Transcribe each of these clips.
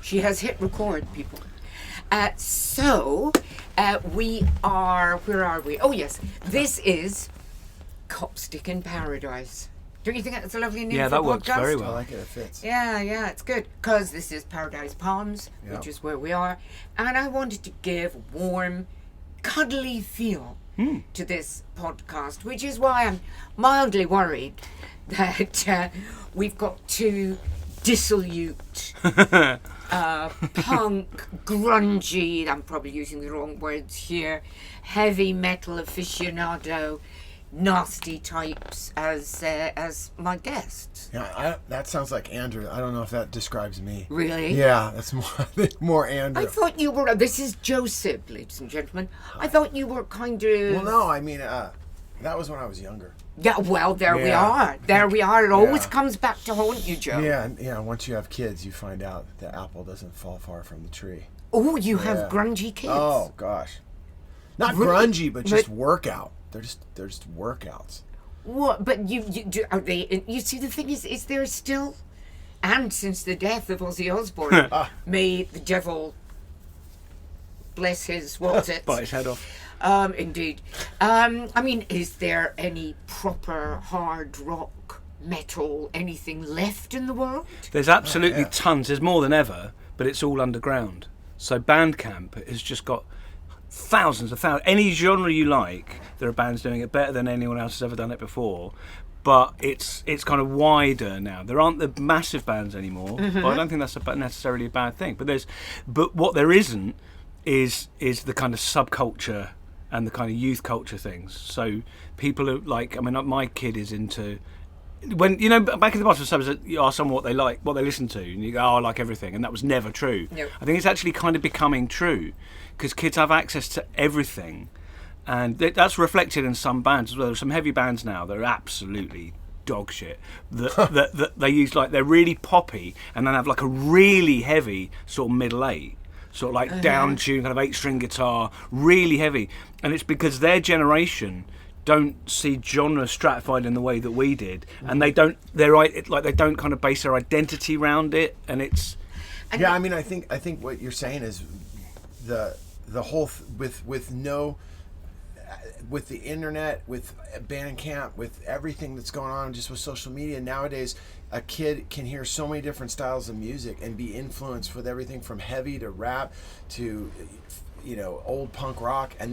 She has hit record, people. We are... Where are we? Oh, yes. This is Copstick in Paradise. Don't you think that's a lovely name for a podcast? Yeah, that works very well. I like it. It fits. Yeah, it's good. Because this is Paradise Palms, which is where we are. And I wanted to give a warm, cuddly feel to this podcast, which is why I'm mildly worried that we've got two dissolute, punk, grungy, I'm probably using the wrong words here, heavy metal aficionado, nasty types as my guests. Yeah, that sounds like Andrew. I don't know if that describes me. Really? Yeah, that's more Andrew. I thought you were... This is Joseph, ladies and gentlemen. I thought you were kind of... Well, no, I mean, that was when I was younger. Yeah, well, there we are. There we are. It always comes back to haunt you, Joe. Yeah, once you have kids, you find out that the apple doesn't fall far from the tree. Oh, you have grungy kids. Oh, gosh. Not really? Grungy, but just workout. They're just workouts. What? But are they? You see, the thing is there still, and since the death of Ozzy Osbourne, may the devil bless his what's it? Bite his head off. Indeed. I mean, is there any proper hard rock, metal, anything left in the world? There's absolutely tons. There's more than ever, but it's all underground. So Bandcamp has just got thousands. Any genre you like, there are bands doing it better than anyone else has ever done it before. But it's kind of wider now. There aren't the massive bands anymore, but I don't think that's necessarily a bad thing. But what there isn't is the kind of subculture and the kind of youth culture things. So people are like, I mean, my kid is into... When, back in the bottom of subs, you ask someone what they like, what they listen to, and you go, I like everything, and that was never true. Nope. I think it's actually kind of becoming true, because kids have access to everything, and that's reflected in some bands as well. There's some heavy bands now that are absolutely dog shit, that they use, like, they're really poppy, and then have like a really heavy sort of middle eight, sort of like down tune, kind of 8-string guitar, really heavy, and it's because their generation don't see genre stratified in the way that we did, and they don't kind of base their identity around it, and it's... Yeah, I mean, I think what you're saying is the whole with the internet, with Bandcamp, with everything that's going on, just with social media nowadays, a kid can hear so many different styles of music and be influenced with everything from heavy to rap to old punk rock, and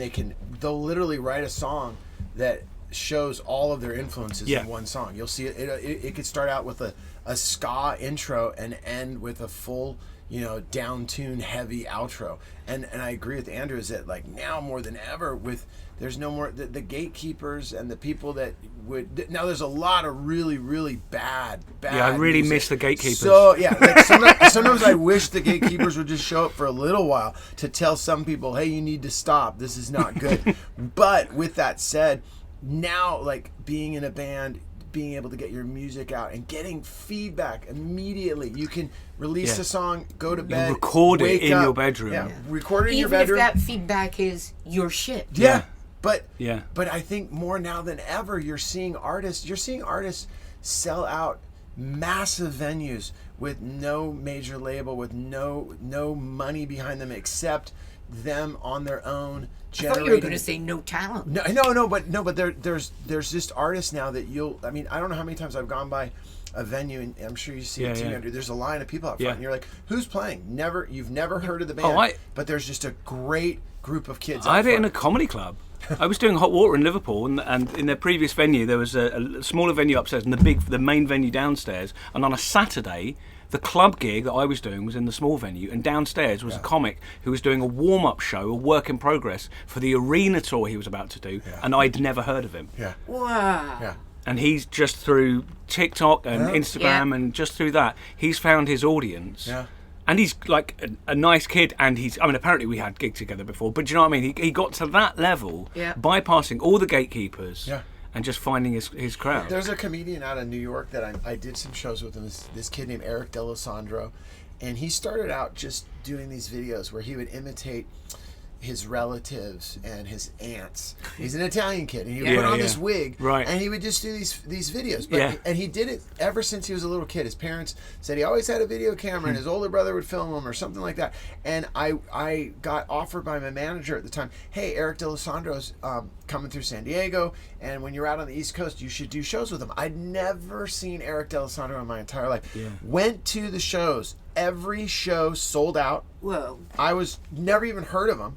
they'll literally write a song that shows all of their influences in one song. You'll see it could start out with a ska intro and end with a full down tune heavy outro, and I agree with Andrew, is that like now more than ever, there's no more the gatekeepers and the people that would... Now there's a lot of really, really bad I really music. miss the gatekeepers. So yeah, like sometimes I wish the gatekeepers would just show up for a little while to tell some people, hey, you need to stop, this is not good. But with that said, now, like, being in a band, being able to get your music out and getting feedback immediately. You can release a song, go to bed, record it in up, your bedroom. Yeah, record it in your Even bedroom. if that feedback is your shit. Yeah. But but I think more now than ever, you're seeing artists sell out massive venues with no major label, with no money behind them except them on their own. I thought you were going to say no talent. But there's just artists now that I mean, I don't know how many times I've gone by a venue, and I'm sure you see it too, Andrew. There's a line of people out front, and you're like, who's playing? You've never heard of the band, but there's just a great group of kids out I had front. it in a comedy club. I was doing Hot Water in Liverpool, and in their previous venue there was a smaller venue upstairs and the main venue downstairs. And on a Saturday, the club gig that I was doing was in the small venue, and downstairs was a comic who was doing a warm-up show, a work in progress for the arena tour he was about to do, and I'd never heard of him. Yeah. Wow. Yeah. And he's just through TikTok and Instagram and just through that, he's found his audience. Yeah. And he's like a nice kid, and apparently we had gigs together before, but do you know what I mean? He got to that level, bypassing all the gatekeepers, and just finding his crowd. There's a comedian out of New York that I did some shows with him, this kid named Eric D'Alessandro, and he started out just doing these videos where he would imitate his relatives and his aunts. He's an Italian kid, and he would Yeah, put on yeah. this wig, Right. and he would just do these videos. But, Yeah. and he did it ever since he was a little kid. His parents said he always had a video camera, and his older brother would film him or something like that. And I got offered by my manager at the time, hey, Eric D'Alessandro's coming through San Diego, and when you're out on the East Coast, you should do shows with him. I'd never seen Eric D'Alessandro in my entire life. Yeah. Went to the shows. Every show sold out. Whoa. I was never even heard of him.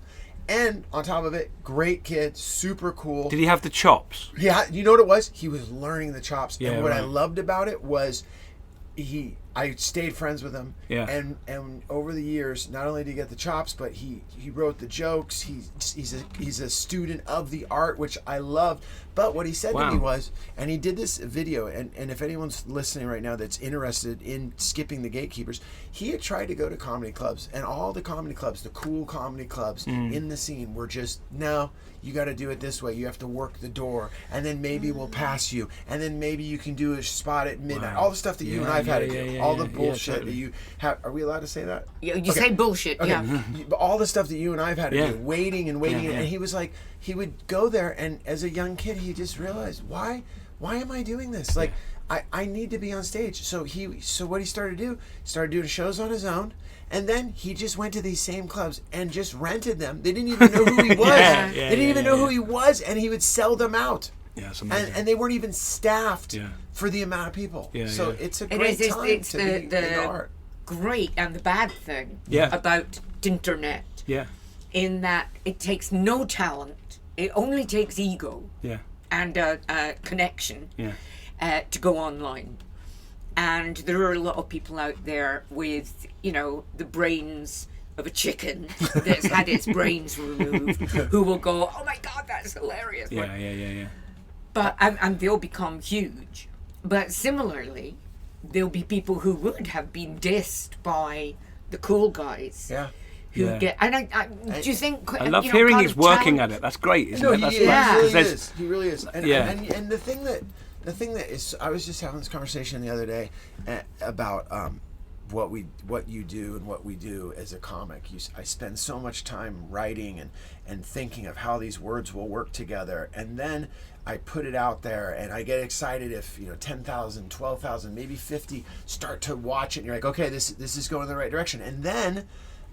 And on top of it, great kid, super cool. Did he have the chops? Yeah, you know what it was? He was learning the chops. Yeah, and what I right. loved about it was I stayed friends with him. Yeah. And over the years, not only did he get the chops, but he wrote the jokes. He's a student of the art, which I loved. But what he said to me was, and he did this video, and if anyone's listening right now that's interested in skipping the gatekeepers, he had tried to go to comedy clubs, and all the comedy clubs, the cool comedy clubs in the scene were just, no, you got to do it this way. You have to work the door, and then maybe we'll pass you, and then maybe you can do a spot at midnight. Wow. All the stuff that you and I've had to do, all the bullshit totally. that you have. Are we allowed to say that? You say bullshit, Okay. yeah. All the stuff that you and I've had to Yeah. do, waiting and waiting, Yeah, yeah. and he was like, he would go there, and as a young kid, he just realized, why am I doing this? Like, I need to be on stage. So what he started to do, started doing shows on his own, and then he just went to these same clubs and just rented them. They didn't even know who he was. Yeah, They didn't even know who he was, and he would sell them out. Yeah, it's amazing. And they weren't even staffed Yeah. for the amount of people. Yeah, so yeah. it's a It great is, time it's to be in the art. great and the bad thing Yeah. about internet, Yeah. in that it takes no talent. It only takes ego Yeah. and connection Yeah. to go online. And there are a lot of people out there with, the brains of a chicken that's had its brains removed, who will go, oh my God, that's hilarious. Yeah. Yeah. But and they'll become huge. But similarly, there'll be people who would have been dissed by the cool guys. Yeah. Who Yeah. get do you think I love hearing kind he's of working talent- at it. That's great, isn't No, it? he That's is. Yeah. He 'cause really there's- is. He really is. And, Yeah. and the thing that is, I was just having this conversation the other day about what you do and what we do as a comic. I spend so much time writing and thinking of how these words will work together, and then I put it out there, and I get excited if 10,000, 12,000, maybe 50 start to watch it, and you're like, okay, this is going in the right direction, and then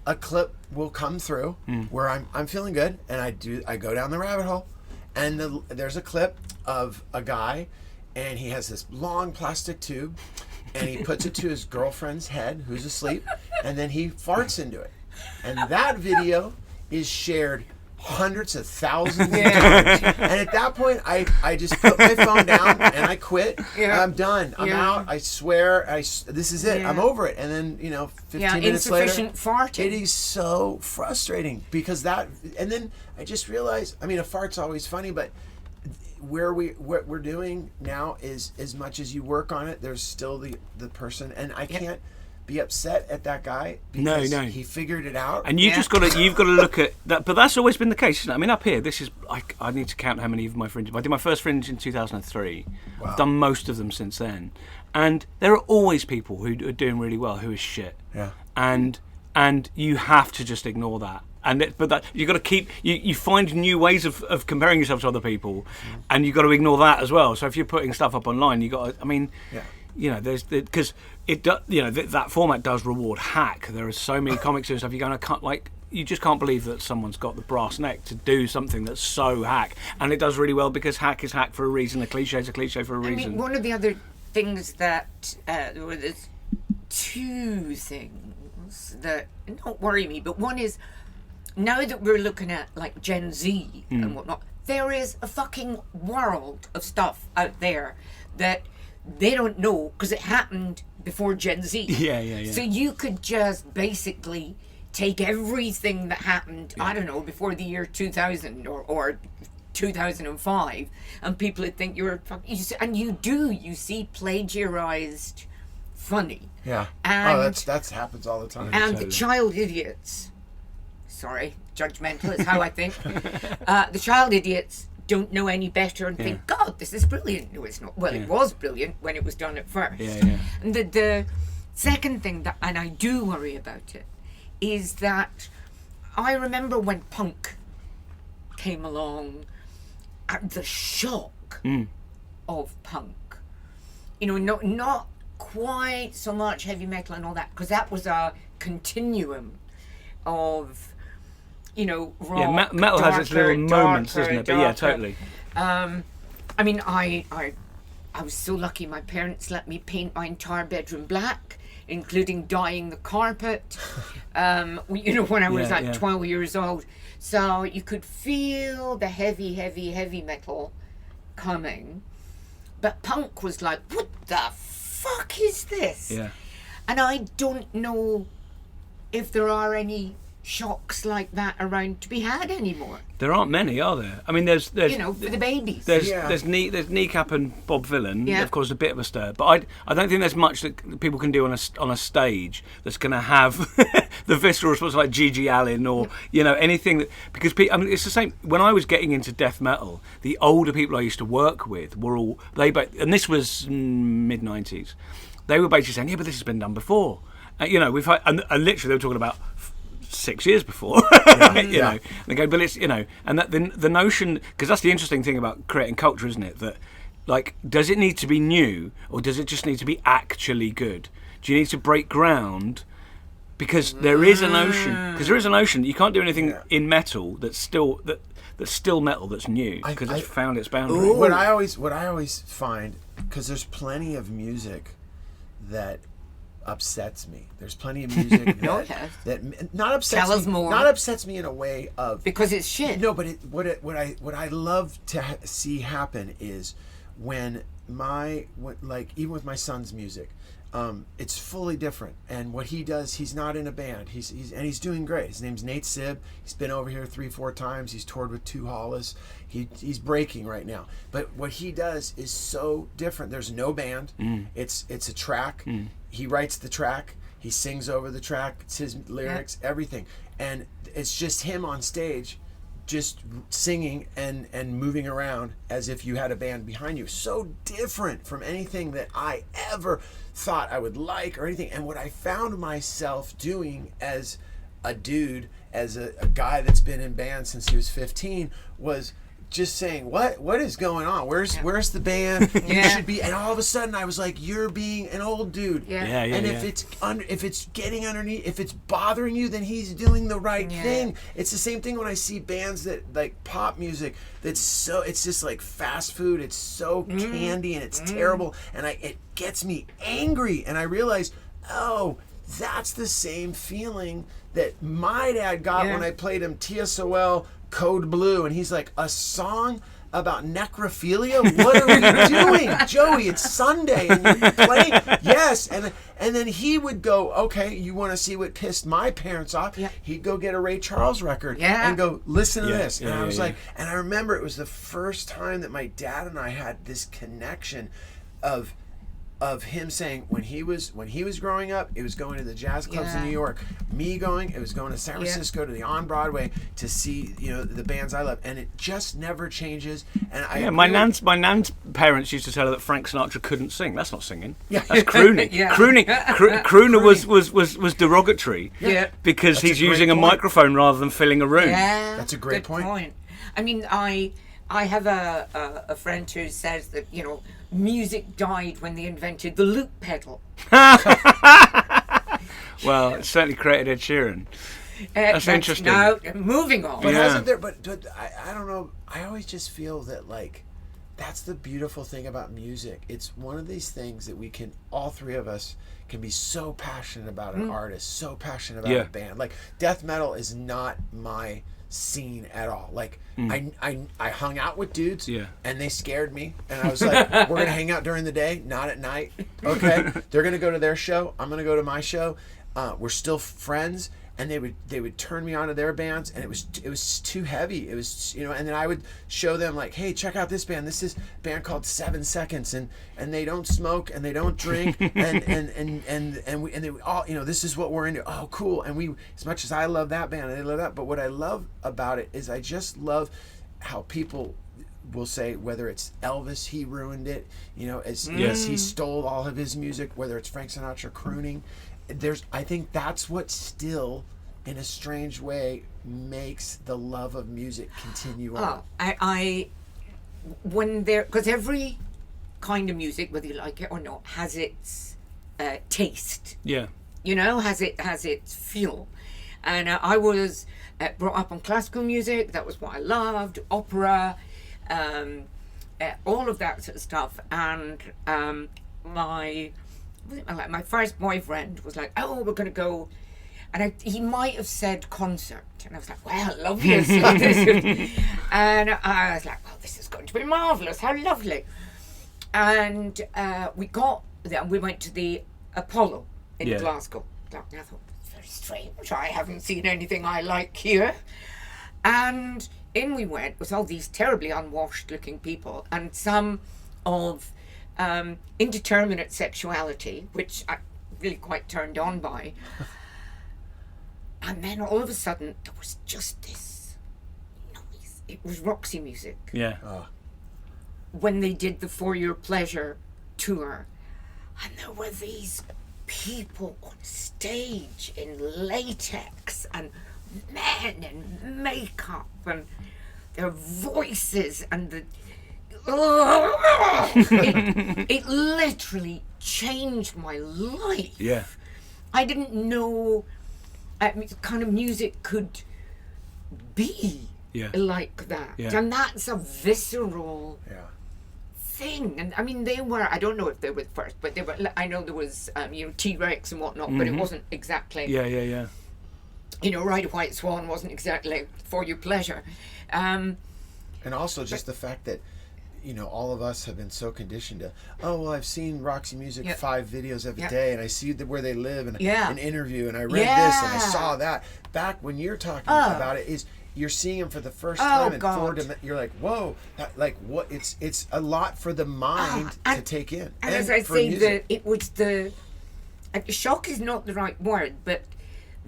a clip will come through where I'm feeling good, and I go down the rabbit hole, and there's a clip of a guy, and he has this long plastic tube, and he puts it to his girlfriend's head, who's asleep, and then he farts into it, and that video is shared hundreds of thousands of times, and at that point I just put my phone down and I quit. Yeah. I'm done. I'm Yeah. out. I swear. This is it. Yeah. I'm over it. And then 15 minutes later, insufficient farting. it is so frustrating because and then I just realized. I mean, a fart's always funny, but what we're doing now is, as much as you work on it, there's still the person, and I can't be upset at that guy because No. he figured it out. And you've got to look at that. But that's always been the case, isn't it? I mean, up here, this is I need to count how many of my fringes. I did my first fringe in 2003. Wow. I've done most of them since then, and there are always people who are doing really well who is shit. Yeah. And you have to just ignore that. But that you've got to keep. You find new ways of comparing yourself to other people, and you've got to ignore that as well. So if you're putting stuff up online, you got to. I mean. Yeah. There's because it does. That format does reward hack. There are so many comics and stuff. You're going to you just can't believe that someone's got the brass neck to do something that's so hack, and it does really well because hack is hack for a reason. A cliche is a cliche for a reason. I mean, one of the other things that there's two things that don't worry me, but one is now that we're looking at like Gen Z and whatnot, there is a fucking world of stuff out there that they don't know because it happened before Gen Z. Yeah. So you could just basically take everything that happened, I don't know, before the year 2000 or 2005, and people would think you're fucking. And you see plagiarized funny. Yeah. And that happens all the time. and Totally. the child idiots. Sorry, judgmental is how I think. The child idiots don't know any better and think, God, this is brilliant. No, it's not. Well, it was brilliant when it was done at first. Yeah. And the second thing that, and I do worry about it, is that I remember when punk came along, the shock of punk. You know, not quite so much heavy metal and all that, because that was a continuum of, you know, rock. Yeah, metal has its little moments, doesn't it? But yeah, totally. I mean, I was so lucky. My parents let me paint my entire bedroom black, including dyeing the carpet. You know, when I was 12 years old, so you could feel the heavy metal coming. But punk was like, what the fuck is this? Yeah. And I don't know if there are any shocks like that around to be had anymore. There aren't many, are there? I mean, there's you know, for the babies. There's Kneecap and Bob Vylan. Yeah. Of course, a bit of a stir, but I don't think there's much that people can do on a stage that's going to have the visceral response like Gigi Allen or you know anything that, because I mean it's the same. When I was getting into death metal, the older people I used to work with were all and this was mid '90s. They were basically saying, yeah, but this has been done before. You know, we've had, and literally they were talking about 6 years before, you know. And they go, but it's, you know, and that the notion, because that's the interesting thing about creating culture, isn't it? That, like, does it need to be new or does it just need to be actually good? Do you need to break ground? Because there is a notion, that you can't do anything in metal that's still metal that's new because it's found its boundary. What I always find, because there's plenty of music that upsets me. There's plenty of music that not upsets Tell us me. more. Not upsets me in a way of because it's shit. No, but what I love to see happen is when even with my son's music, it's fully different. And what he does, he's not in a band. He's doing great. His name's Nate Sibb. He's been over here 3-4 times. He's toured with Two Hollis. He's breaking right now. But what he does is so different. There's no band. It's a track. He writes the track. He sings over the track. It's his lyrics, everything. And it's just him on stage just singing and moving around as if you had a band behind you. So different from anything that I ever thought I would like or anything. And what I found myself doing as a dude, as a guy that's been in bands since he was 15, was just saying, what is going on? Where's the band? You should be. And all of a sudden I was like, you're being an old dude. If it's getting underneath, if it's bothering you, then he's doing the right thing. It's the same thing when I see bands that like pop music that's so, it's just like fast food. It's so candy and it's terrible. And it gets me angry. And I realize, oh, that's the same feeling that my dad got when I played him TSOL Code Blue, and he's like, a song about necrophilia? What are we doing? Joey, it's Sunday and you're playing? Yes. And then he would go, okay, you want to see what pissed my parents off? He'd go get a Ray Charles record and go, listen to this. And I was like, and I remember it was the first time that my dad and I had this connection of him saying when he was growing up, it was going to the jazz clubs in New York. Me going, it was going to San Francisco to the On Broadway to see, you know, the bands I love, and it just never changes. And my nan's parents used to tell her that Frank Sinatra couldn't sing. That's not singing. That's crooning. Crooner was derogatory. Because he's using a microphone rather than filling a room. That's a great point. I mean, I have a friend who says that, you know, music died when they invented the loop pedal. Well, it certainly created Ed Sheeran. That's interesting. Now, moving on. But hasn't there? But I don't know. I always just feel that, like, that's the beautiful thing about music. It's one of these things that we can, all three of us, can be so passionate about an artist, so passionate about a band. Like, death metal is not my scene at all. Like, I hung out with dudes and they scared me, and I was like, we're gonna hang out during the day, not at night. Okay. They're gonna go to their show, I'm gonna go to my show. We're still friends. And they would turn me on to their bands, and it was too heavy. It was, you know, and then I would show them, like, hey, check out this band. This is a band called 7 Seconds, and they don't smoke and they don't drink, and they all, you know, this is what we're into. Oh, cool. And we, as much as I love that band and they love that, but what I love about it is I just love how people will say, whether it's Elvis, he ruined it, you know, as he stole all of his music, whether it's Frank Sinatra crooning. I think that's what still in a strange way, makes the love of music continue on. Because every kind of music, whether you like it or not, has its taste. Yeah. Has its feel. And I was brought up on classical music. That was what I loved. Opera, all of that sort of stuff. And my first boyfriend was like, "Oh, we're going to go," and he might have said concert, and I was like, "Well, lovely." And I was like, "Well, this is going to be marvelous. How lovely!" And we went to the Apollo in Glasgow. And I thought, it's very strange. I haven't seen anything I like here. And in we went with all these terribly unwashed-looking people, and some of indeterminate sexuality, which I really quite turned on by. And then all of a sudden, there was just this noise. It was Roxy Music. Yeah. When they did the For Your Pleasure tour, and there were these people on stage in latex and men in makeup and their voices and it literally changed my life. Yeah. I didn't know kind of music could be like that. Yeah. And that's a visceral thing. And I mean, I don't know if they were the first, but I know there was, T-Rex and whatnot, but it wasn't exactly. Yeah. Ride a White Swan wasn't exactly For Your Pleasure. And also just the fact that, all of us have been so conditioned to, I've seen Roxy Music 5 videos every day, and I see where they live, and an interview, and I read this, and I saw that. Back when you're talking about it, you're seeing them for the first time, and you're like, whoa, what? It's a lot for the mind to take in. And as I say, it was shock is not the right word, but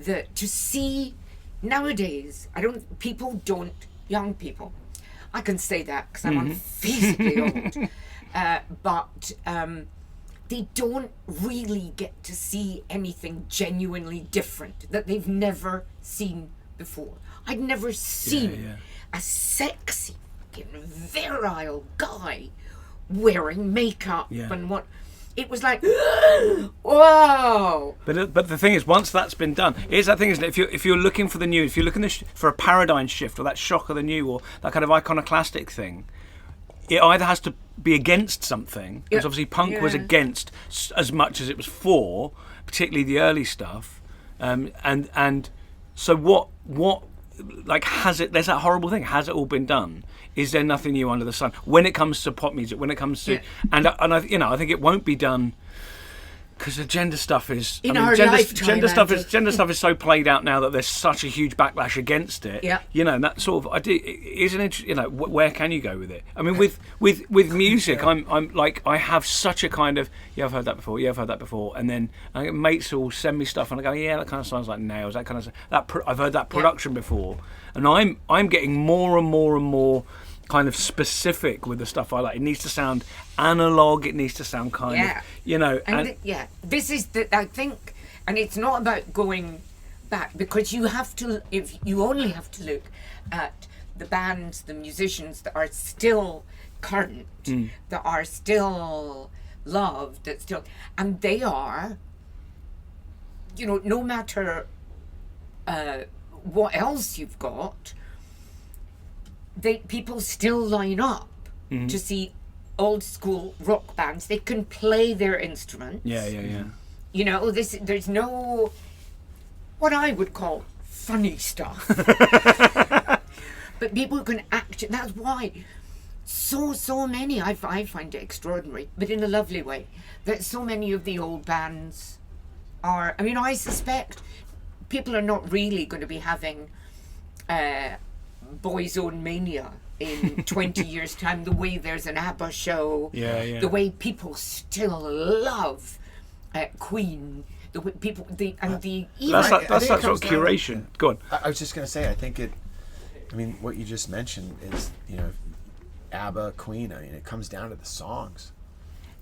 to see nowadays, young people, I can say that because I'm unfeasibly old, but they don't really get to see anything genuinely different that they've never seen before. I'd never seen a sexy, fucking virile guy wearing makeup and what. It was like, whoa! But the thing is, once that's been done, here's that thing, isn't it? If you're looking for the new, if you're looking for a paradigm shift or that shock of the new or that kind of iconoclastic thing, it either has to be against something, because obviously punk was against as much as it was for, particularly the early stuff, and so what like has it? There's that horrible thing. Has it all been done? Is there nothing new under the sun when it comes to pop music? When it comes to and I think it won't be done because the gender stuff is. Gender stuff is so played out now that there's such a huge backlash against it. Yeah. And that sort of where can you go with it? I mean, with music, I'm like I have such a kind of I've heard that before. I've heard that before, and then mates will send me stuff and I go that kind of sounds like Nails. That kind of I've heard that production before, and I'm getting more and more and more kind of specific with the stuff I like. It needs to sound analog. It needs to sound kind of, This is I think, and it's not about going back because you only have to look at the bands, the musicians that are still current, that are still loved, and they are, no matter what else you've got. People still line up to see old school rock bands. They can play their instruments. Yeah. There's no what I would call funny stuff. But people can act. That's why so many. I find it extraordinary, but in a lovely way, that so many of the old bands are. I mean, I suspect people are not really going to be having. Boys Own Mania in 20 years' time, the way there's an ABBA show, the way people still love Queen, the way people, that's that sort of curation. Go on. I was just going to say, I think what you just mentioned is, ABBA, Queen, it comes down to the songs.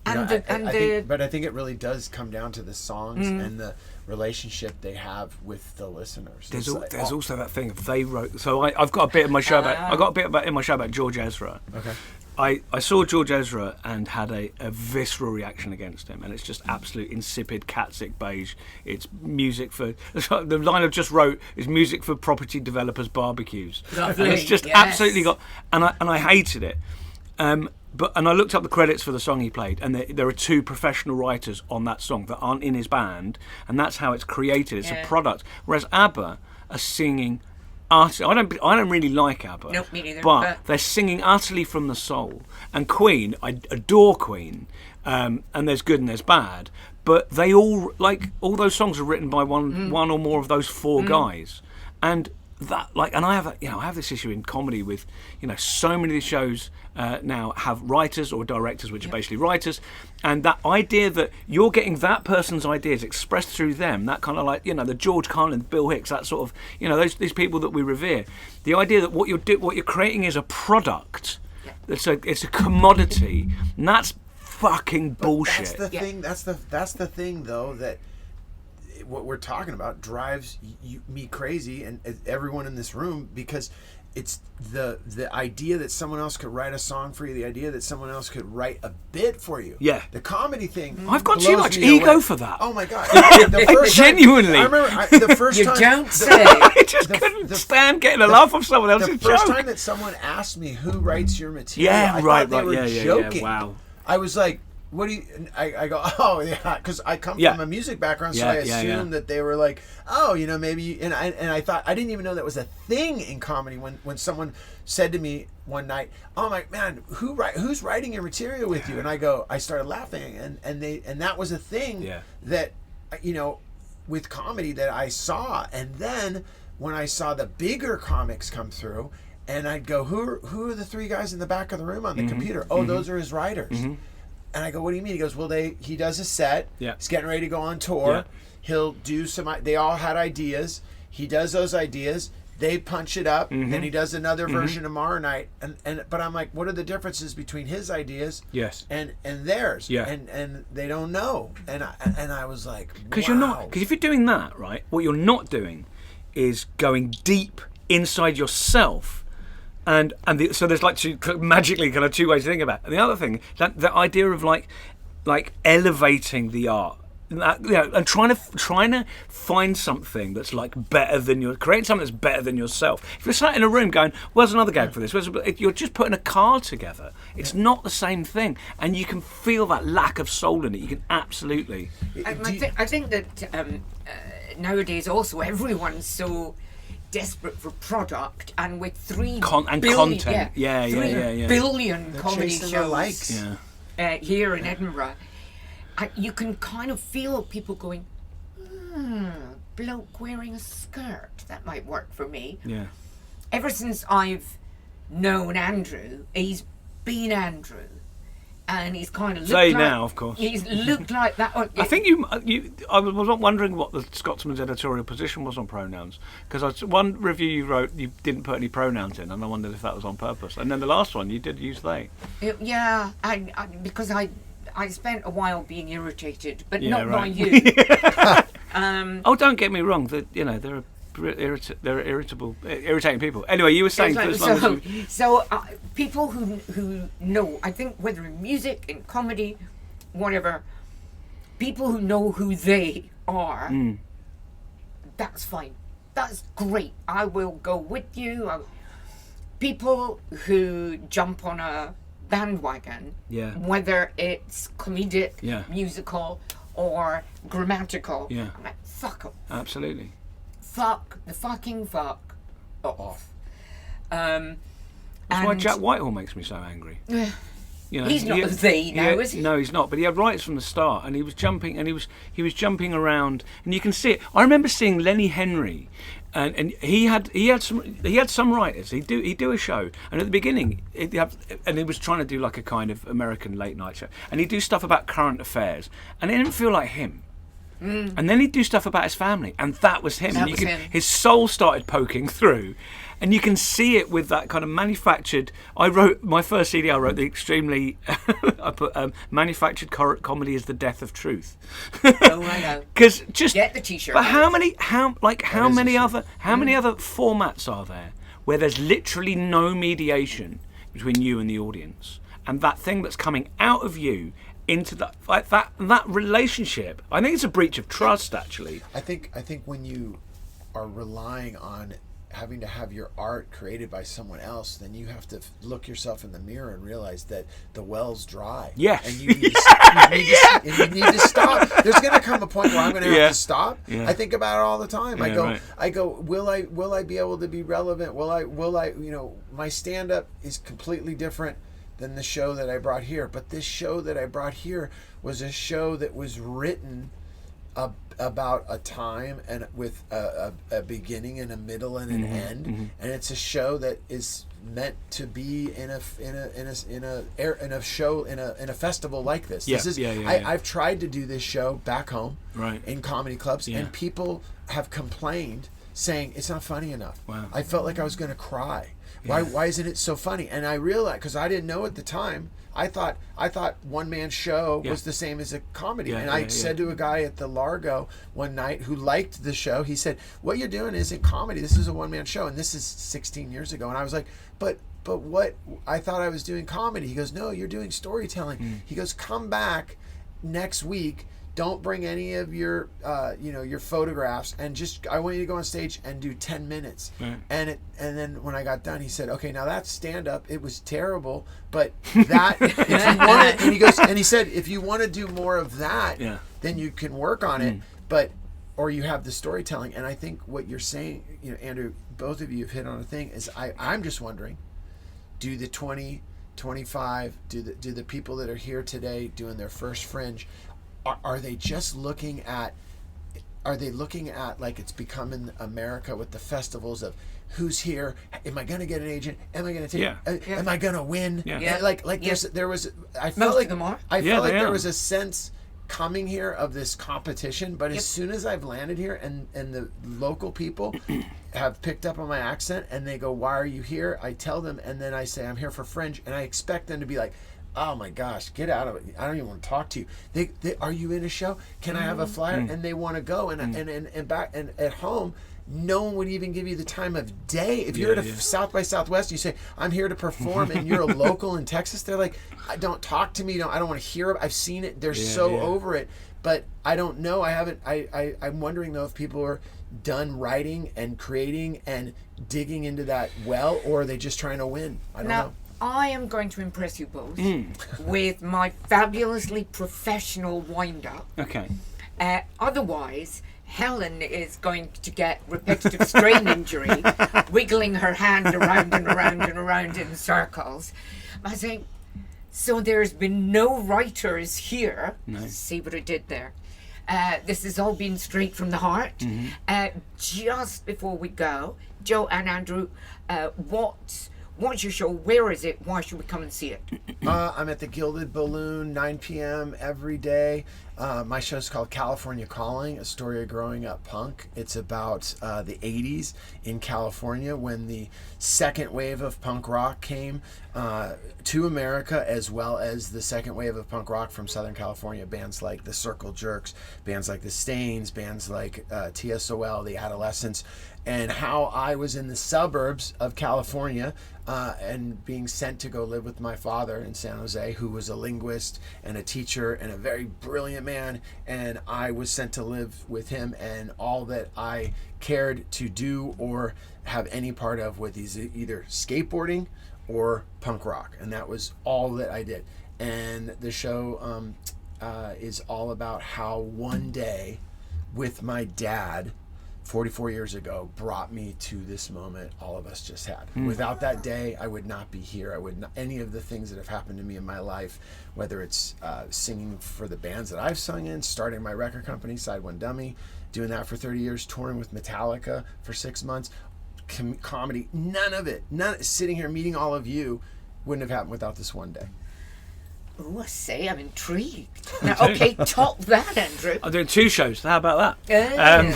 And I think it really does come down to the songs and the relationship they have with the listeners. There's also that thing if they wrote. So I've got a bit in my show about George Ezra. Okay. I saw George Ezra and had a visceral reaction against him, and it's just absolute insipid catsick beige. It's music for the line I've just wrote is music for property developers' barbecues. Lovely. And it's just absolutely got, and I hated it. And I looked up the credits for the song he played, and there are 2 professional writers on that song that aren't in his band, and that's how it's created. It's a product. Whereas ABBA are singing. I don't really like ABBA. Nope, me neither. But they're singing utterly from the soul. And Queen, I adore Queen, and there's good and there's bad. But they all those songs are written by one or more of those 4 guys, and that and I have this issue in comedy with so many of these shows now have writers or directors, which are basically writers, and that idea that you're getting that person's ideas expressed through them, that kind of the George Carlin, Bill Hicks, that sort of these people that we revere. The idea that what you're creating is a product, it's a commodity, and that's fucking bullshit. That's the thing. That's the thing though that. What we're talking about drives me crazy and everyone in this room, because it's the idea that someone else could write a song for you, the idea that someone else could write a bit for you. Yeah. The comedy thing. I've got too much ego for that. Oh my God. Genuinely. I remember the first time. You don't say. I just couldn't stand getting a laugh off someone else's joke. The first time that someone asked me who writes your material, I thought they were joking. Wow. I was like, what do you? I go, oh yeah, because I come from a music background, so I assumed that they were like, oh, maybe. And I thought, I didn't even know that was a thing in comedy. When someone said to me one night, oh my man, who's writing your material with you? And I started laughing, and that was a thing that with comedy that I saw. And then when I saw the bigger comics come through, and I'd go, who are the 3 guys in the back of the room on the computer? Oh, those are his writers. And I go, what do you mean? He goes, well, he does a set. Yeah. He's getting ready to go on tour. Yeah. He'll do they all had ideas. He does those ideas. They punch it up. Then he does another version tomorrow night. But I'm like, what are the differences between his ideas and theirs? Yeah. And they don't know. And I was like, because if you're doing that, right, what you're not doing is going deep inside yourself. So there's magically kind of 2 ways to think about it. And the other thing, that the idea of like elevating the art, and trying to find something that's better than creating something that's better than yourself. If you're sat in a room going, "Where's another gag for this?" You're just putting a card together. It's not the same thing, and you can feel that lack of soul in it. You can absolutely. I think that nowadays also everyone's so desperate for product, and with 3 content, 3 billion comedy shows here in Edinburgh, you can kind of feel people going, bloke wearing a skirt, that might work for me. Yeah. Ever since I've known Andrew, he's been Andrew. And he's kind of looked now, of course. He's looked like that. I think I was wondering what the Scotsman's editorial position was on pronouns, because one review you wrote, you didn't put any pronouns in, and I wondered if that was on purpose. And then the last one, you did use they. Because I spent a while being irritated, but not by you. Don't get me wrong. They're irritating people. Anyway, you were saying people who know, I think whether in music, in comedy, whatever, people who know who they are, that's fine. That's great. I will go with you. People who jump on a bandwagon, whether it's comedic, musical, or grammatical, I'm like, fuck off. Absolutely. Fuck off. That's why Jack Whitehall makes me so angry. He's not a they now, is he? No, he's not. But he had rights from the start, and he was jumping, and he was jumping around, and you can see it. I remember seeing Lenny Henry, and he had some writers. He'd do a show, and at the beginning, and he was trying to do like a kind of American late night show, and he'd do stuff about current affairs, and it didn't feel like him. And then he'd do stuff about his family, and that was him. That was him. His soul started poking through, and you can see it with that kind of manufactured. I wrote my first CD. I wrote the extremely. I put manufactured comedy is the death of truth. Oh, I know. Because just Get the T-shirt. But how out. many other formats are there where there's literally no mediation between you and the audience, and that thing that's coming out of you into that relationship? I think it's a breach of trust, actually. I think when you are relying on having to have your art created by someone else, then you have to look yourself in the mirror and realize that the well's dry. Yes. And you need to stop. There's going to come a point where I'm going to have to stop. Yeah. I think about it all the time. Yeah, I go, will I be able to be relevant? Will I, my stand-up is completely different than the show that I brought here. But this show that I brought here was a show that was written about a time and with a beginning and a middle and an end, and it's a show that is meant to be in a festival like this. I've tried to do this show back home, in comedy clubs, and people have complained saying it's not funny enough. Wow. I felt like I was going to cry. Why isn't it so funny? And I realized, because I didn't know at the time, I thought one man show was the same as a comedy. And I said to a guy at the Largo one night who liked the show, he said, "What you're doing isn't comedy. This is a one man show." And this is 16 years ago. And I was like, but what? I thought I was doing comedy. He goes, "No, you're doing storytelling." He goes, "Come back next week. Don't bring any of your your photographs, and I want you to go on stage and do 10 minutes." And then when I got done, he said, "Okay, now that's stand up. It was terrible, but that if you want to," and he said, "If you want to do more of that, then you can work on it, or you have the storytelling." And I think what you're saying, Andrew, both of you have hit on a thing, is I'm just wondering, do the 20, 25, do the people that are here today doing their first Fringe, are they just looking at like it's becoming America with the festivals of who's here? Am I going to get an agent? Am I going to take? Am I going to win? There was. I felt like there was a sense coming here of this competition, but as soon as I've landed here and the local people have picked up on my accent and they go, "Why are you here?" I tell them, and then I say, "I'm here for Fringe," and I expect them to be like, "Oh my gosh, get out of it. I don't even want to talk to you. They are you in a show? Can I have a flyer?" And they want to go. And back and at home, no one would even give you the time of day. If you're at a South by Southwest, you say, "I'm here to perform," and you're a local in Texas, they're like, "Don't talk to me. I don't want to hear it. I've seen it. They're so over it." But I don't know. I haven't. I'm wondering though if people are done writing and creating and digging into that well, or are they just trying to win? I don't know. I am going to impress you both with my fabulously professional wind-up. Okay. Otherwise, Helen is going to get repetitive strain injury, wiggling her hand around and around and around in circles. I say, so there's been no writers here. No. See what I did there? This has all been straight from the heart. Just before we go, Joe and Andrew, what's your show? Where is it? Why should we come and see it? I'm at the Gilded Balloon, 9 p.m. every day. My show's called California Calling, a story of growing up punk. It's about the 80s in California when the second wave of punk rock came to America, as well as the second wave of punk rock from Southern California. Bands like the Circle Jerks, bands like the Stains, bands like TSOL, the Adolescents, and how I was in the suburbs of California and being sent to go live with my father in San Jose, who was a linguist and a teacher and a very brilliant man, and I was sent to live with him, and all that I cared to do or have any part of with either skateboarding or punk rock, and that was all that I did. And the show is all about how one day with my dad 44 years ago brought me to this moment all of us just had. Without that day, I would not be here. I would not, any of the things that have happened to me in my life, whether it's singing for the bands that I've sung in, starting my record company, Side One Dummy, doing that for 30 years, touring with Metallica for 6 months, comedy, none of it, sitting here meeting all of you wouldn't have happened without this one day. Oh, I say, I'm intrigued. Now, okay, top that, Andrew. I'm doing 2 shows. How about that?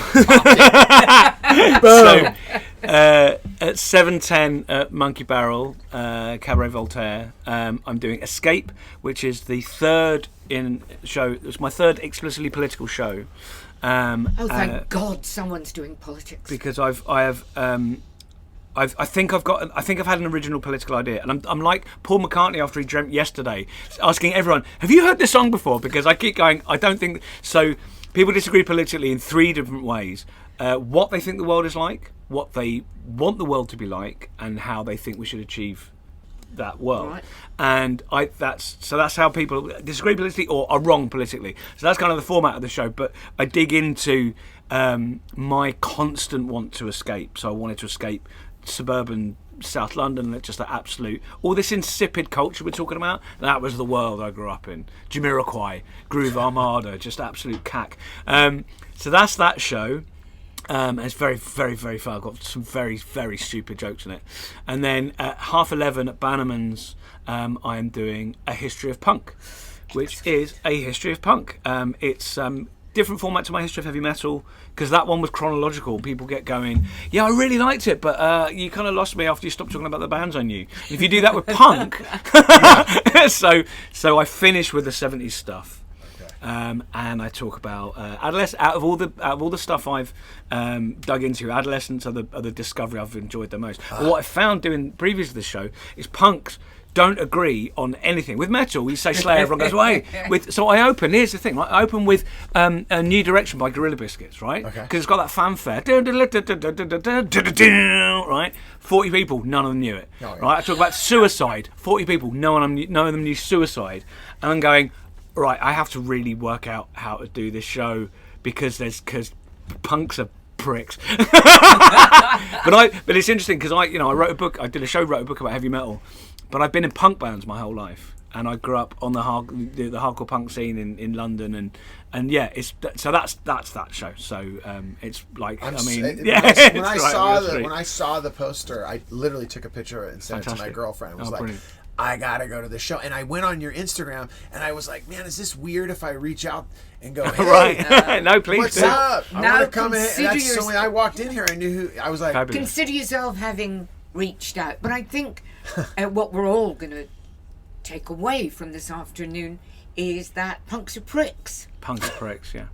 At 7:10 at Monkey Barrel, Cabaret Voltaire, I'm doing Escape, which is the third show. It's my third explicitly political show. Thank God someone's doing politics. Because I think I've had an original political idea, and I'm like Paul McCartney after he dreamt yesterday, asking everyone, "Have you heard this song before?" Because I keep going, I don't think so. People disagree politically in 3 different ways: what they think the world is like, what they want the world to be like, and how they think we should achieve that world. Right. And that's how people disagree politically or are wrong politically. So that's kind of the format of the show. But I dig into my constant want to escape. So I wanted to escape suburban South London, just the absolute, all this insipid culture we're talking about. That was the world I grew up in. Jamiroquai, Groove Armada, just absolute cack. So that's that show. It's very, very, very fun. I've got some very, very stupid jokes in it. And then at 11:30 at Bannerman's, I am doing A History of Punk, which is a history of punk. It's different format to my history of heavy metal, because that one was chronological. People get going, yeah, I really liked it, but you kind of lost me after you stopped talking about the bands I knew. If you do that with punk, so I finish with the 70s stuff. And I talk about adolescence. Out of all the stuff I've dug into, adolescence are the discovery I've enjoyed the most. But what I found doing previous to the show is punks don't agree on anything. With metal, we say Slayer, everyone goes away. So I open. Here's the thing: right? I open with A New Direction by Gorilla Biscuits, right? Because it's got that fanfare, right? 40 people, none of them knew it. Right? I talk about Suicide. 40 people, none of them knew Suicide, and I'm going, right, I have to really work out how to do this show because punks are pricks. but it's interesting because I wrote a book. I did a show, wrote a book about heavy metal, but I've been in punk bands my whole life, and I grew up on the hardcore punk scene in London, and yeah, so that's that show. So it's like when I saw the poster, I literally took a picture of it and sent it to my girlfriend. It was like, brilliant. I gotta go to the show, and I went on your Instagram, and I was like, "Man, is this weird if I reach out and go, hey, right? No, please. What's up? I want to come in." And that's so when I walked in here, I knew who. I was like, fabulous. Consider yourself having reached out. But I think what we're all gonna take away from this afternoon is that punks are pricks. Punks are pricks, yeah.